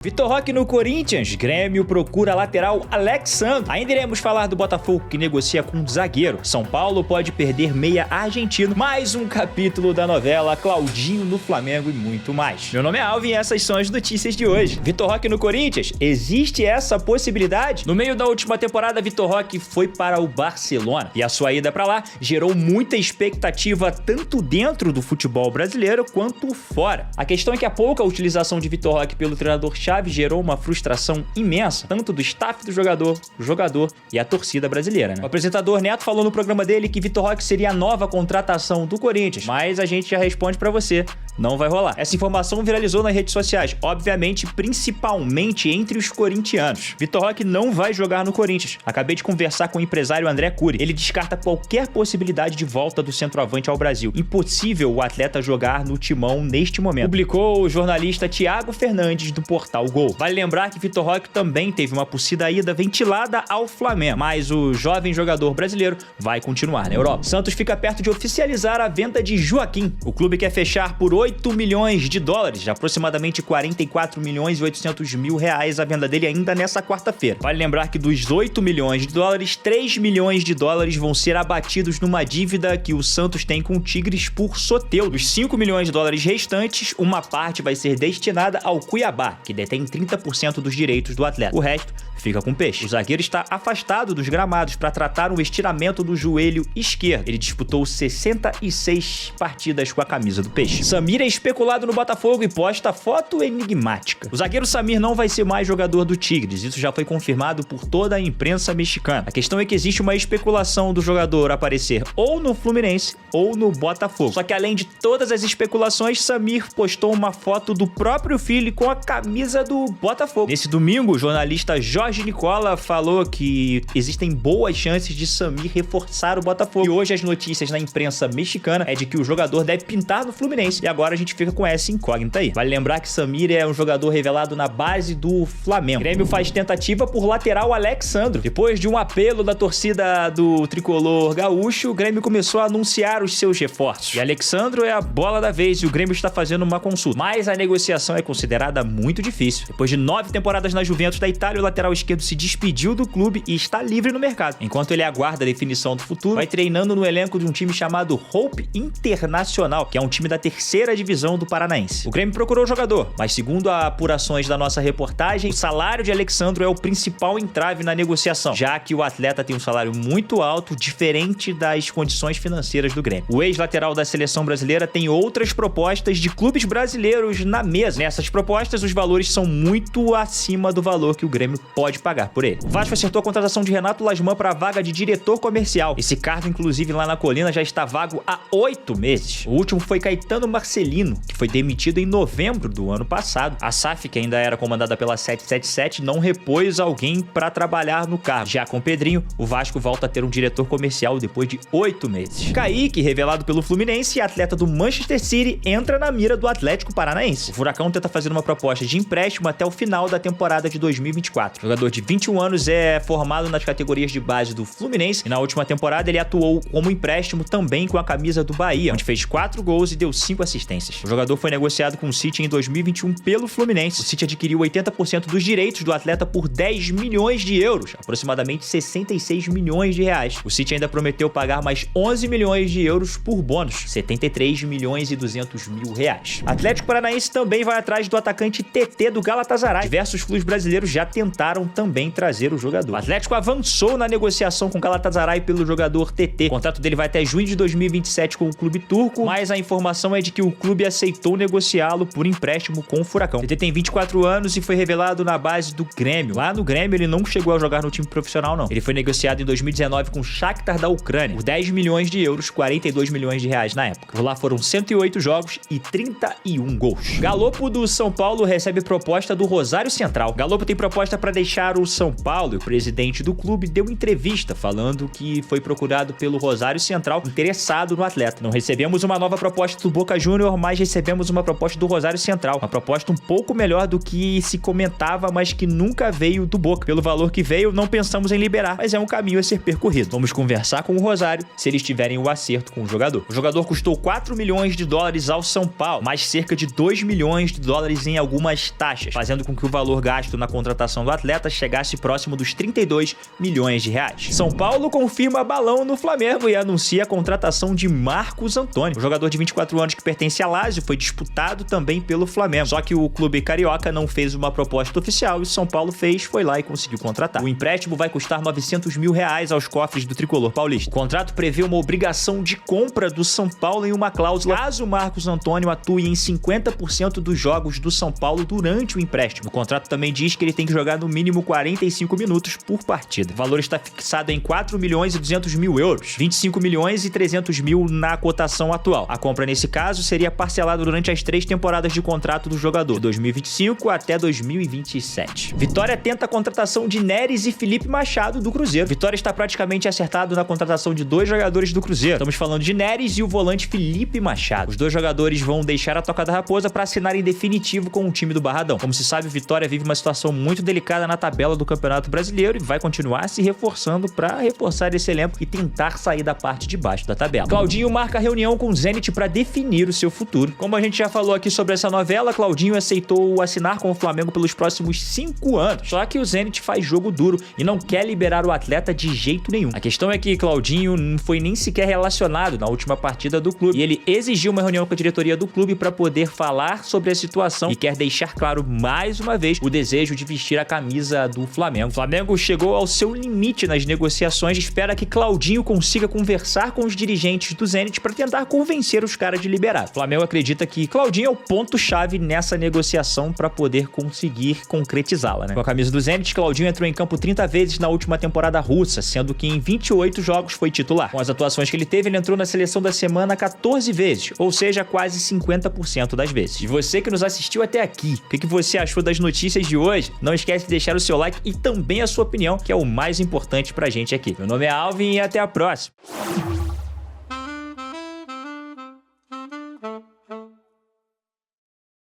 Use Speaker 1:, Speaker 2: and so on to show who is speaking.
Speaker 1: Vitor Roque no Corinthians, Grêmio procura lateral Alex Sandro. Ainda iremos falar do Botafogo que negocia com um zagueiro. São Paulo pode perder meia argentino. Mais um capítulo da novela Claudinho no Flamengo e muito mais. Meu nome é Alvin e essas são as notícias de hoje. Vitor Roque no Corinthians, existe essa possibilidade? No meio da última temporada, Vitor Roque foi para o Barcelona e a sua ida para lá gerou muita expectativa tanto dentro do futebol brasileiro quanto fora. A questão é que a pouca utilização de Vitor Roque pelo treinador gerou uma frustração imensa, tanto do staff do jogador e a torcida brasileira, né? O apresentador Neto falou no programa dele que Vitor Roque seria a nova contratação do Corinthians, mas a gente já responde pra você, não vai rolar. Essa informação viralizou nas redes sociais, obviamente, principalmente entre os corintianos. Vitor Roque não vai jogar no Corinthians. Acabei de conversar com o empresário André Cury. Ele descarta qualquer possibilidade de volta do centroavante ao Brasil. Impossível o atleta jogar no timão neste momento. Publicou o jornalista Thiago Fernandes do portal Gol. Vale lembrar que Vitor Roque também teve uma possível ida ventilada ao Flamengo, mas o jovem jogador brasileiro vai continuar na Europa. Santos fica perto de oficializar a venda de Joaquim. O clube quer fechar por 8 milhões de dólares, aproximadamente 44 milhões e 800 mil reais a venda dele ainda nessa quarta-feira. Vale lembrar que dos 8 milhões de dólares, 3 milhões de dólares vão ser abatidos numa dívida que o Santos tem com o Tigres por Soteldo. Dos 5 milhões de dólares restantes, uma parte vai ser destinada ao Cuiabá, que detém 30% dos direitos do atleta. O resto fica com o Peixe. O zagueiro está afastado dos gramados para tratar um estiramento do joelho esquerdo. Ele disputou 66 partidas com a camisa do Peixe. Samir é especulado no Botafogo e posta foto enigmática. O zagueiro Samir não vai ser mais jogador do Tigres. Isso já foi confirmado por toda a imprensa mexicana. A questão é que existe uma especulação do jogador aparecer ou no Fluminense ou no Botafogo. Só que além de todas as especulações, Samir postou uma foto do próprio filho com a camisa do Botafogo. Nesse domingo, o jornalista Jorge Nicola falou que existem boas chances de Samir reforçar o Botafogo. E hoje as notícias na imprensa mexicana é de que o jogador deve pintar no Fluminense. E agora a gente fica com essa incógnita aí. Vale lembrar que Samir é um jogador revelado na base do Flamengo. O Grêmio faz tentativa por lateral Alex Sandro. Depois de um apelo da torcida do tricolor gaúcho, o Grêmio começou a anunciar os seus reforços. E Alex Sandro é a bola da vez e o Grêmio está fazendo uma consulta. Mas a negociação é considerada muito difícil. Depois de 9 temporadas na Juventus da Itália, o lateral esquerdo se despediu do clube e está livre no mercado. Enquanto ele aguarda a definição do futuro, vai treinando no elenco de um time chamado Hope Internacional, que é um time da terceira divisão do Paranaense. O Grêmio procurou o jogador, mas segundo as apurações da nossa reportagem, o salário de Alexandro é o principal entrave na negociação, já que o atleta tem um salário muito alto, diferente das condições financeiras do Grêmio. O ex-lateral da seleção brasileira tem outras propostas de clubes brasileiros na mesa. Nessas propostas, os valores são muito acima do valor que o Grêmio pode pagar por ele. O Vasco acertou a contratação de Renato Lasman para a vaga de diretor comercial. Esse cargo, inclusive, lá na Colina já está vago há 8 meses. O último foi Caetano Marcelino, que foi demitido em novembro do ano passado. A SAF, que ainda era comandada pela 777, não repôs alguém para trabalhar no cargo. Já com Pedrinho, o Vasco volta a ter um diretor comercial depois de 8 meses. Kaique, revelado pelo Fluminense e atleta do Manchester City, entra na mira do Atlético Paranaense. O Furacão tenta fazer uma proposta de empréstimo até o final da temporada de 2024. O jogador de 21 anos é formado nas categorias de base do Fluminense e na última temporada ele atuou como empréstimo também com a camisa do Bahia, onde fez 4 gols e deu 5 assistências. O jogador foi negociado com o City em 2021 pelo Fluminense. O City adquiriu 80% dos direitos do atleta por 10 milhões de euros, aproximadamente 66 milhões de reais. O City ainda prometeu pagar mais 11 milhões de euros por bônus, 73 milhões e 200 mil reais. Atlético Paranaense também vai atrás do atacante TT do Galatasaray. Diversos clubes brasileiros já tentaram também trazer o jogador. O Atlético avançou na negociação com o Galatasaray pelo jogador TT. O contrato dele vai até junho de 2027 com o clube turco, mas a informação é de que o clube aceitou negociá-lo por empréstimo com o Furacão. O TT tem 24 anos e foi revelado na base do Grêmio. Lá no Grêmio ele não chegou a jogar no time profissional não. Ele foi negociado em 2019 com o Shakhtar da Ucrânia por 10 milhões de euros, 42 milhões de reais na época. Por lá foram 108 jogos e 31 gols. Galopo do São Paulo recebe proposta do Rosário Central. Galopo tem proposta para deixar o São Paulo e o presidente do clube deu entrevista falando que foi procurado pelo Rosário Central interessado no atleta. Não recebemos uma nova proposta do Boca Juniors Júnior, mas recebemos uma proposta do Rosário Central. Uma proposta um pouco melhor do que se comentava, mas que nunca veio do Boca. Pelo valor que veio, não pensamos em liberar, mas é um caminho a ser percorrido. Vamos conversar com o Rosário se eles tiverem o acerto com o jogador. O jogador custou 4 milhões de dólares ao São Paulo, mais cerca de 2 milhões de dólares em algumas taxas, fazendo com que o valor gasto na contratação do atleta chegasse próximo dos 32 milhões de reais. São Paulo confirma balão no Flamengo e anuncia a contratação de Marcos Antônio. O jogador de 24 anos que pertence a Lazio foi disputado também pelo Flamengo, só que o clube carioca não fez uma proposta oficial e o São Paulo foi lá e conseguiu contratar. O empréstimo vai custar 900 mil reais aos cofres do tricolor paulista. O contrato prevê uma obrigação de compra do São Paulo em uma cláusula caso o Marcos Antônio atue em 50% dos jogos do São Paulo durante o empréstimo. O contrato também diz que ele tem que jogar no mínimo 45 minutos por partida. O valor está fixado em 4 milhões e 200 mil euros, 25 milhões e 300 mil na cotação atual. A compra nesse caso seria parcelada durante as 3 temporadas de contrato do jogador, de 2025 até 2027. Vitória tenta a contratação de Neres e Felipe Machado do Cruzeiro. Vitória está praticamente acertado na contratação de 2 jogadores do Cruzeiro. Estamos falando de Neres e o volante Felipe Machado. Os 2 jogadores vão deixar a Toca da Raposa para assinar em definitivo com o time do Barradão. Como se sabe, Vitória vive uma situação muito delicada na tabela do Campeonato Brasileiro e vai continuar se reforçando para reforçar esse elenco e tentar sair da parte de baixo da tabela. Claudinho marca reunião com o Zenit para definir o seu futuro. Como a gente já falou aqui sobre essa novela, Claudinho aceitou assinar com o Flamengo pelos próximos 5 anos. Só que o Zenit faz jogo duro e não quer liberar o atleta de jeito nenhum. A questão é que Claudinho não foi nem sequer relacionado na última partida do clube e ele exigiu uma reunião com a diretoria do clube para poder falar sobre a situação e quer deixar claro mais uma vez o desejo de vestir a camisa do Flamengo. O Flamengo chegou ao seu limite nas negociações e espera que Claudinho consiga conversar com os dirigentes do Zenit para tentar convencer os caras de liberar. O Flamengo acredita que Claudinho é o ponto-chave nessa negociação para poder conseguir concretizá-la, né? Com a camisa do Zenit, Claudinho entrou em campo 30 vezes na última temporada russa, sendo que em 28 jogos foi titular. Com as atuações que ele teve, ele entrou na seleção da semana 14 vezes, ou seja, quase 50% das vezes. E você que nos assistiu até aqui, o que você achou das notícias de hoje? Não esquece de deixar o seu like e também a sua opinião, que é o mais importante pra gente aqui. Meu nome é Alvin e até a próxima.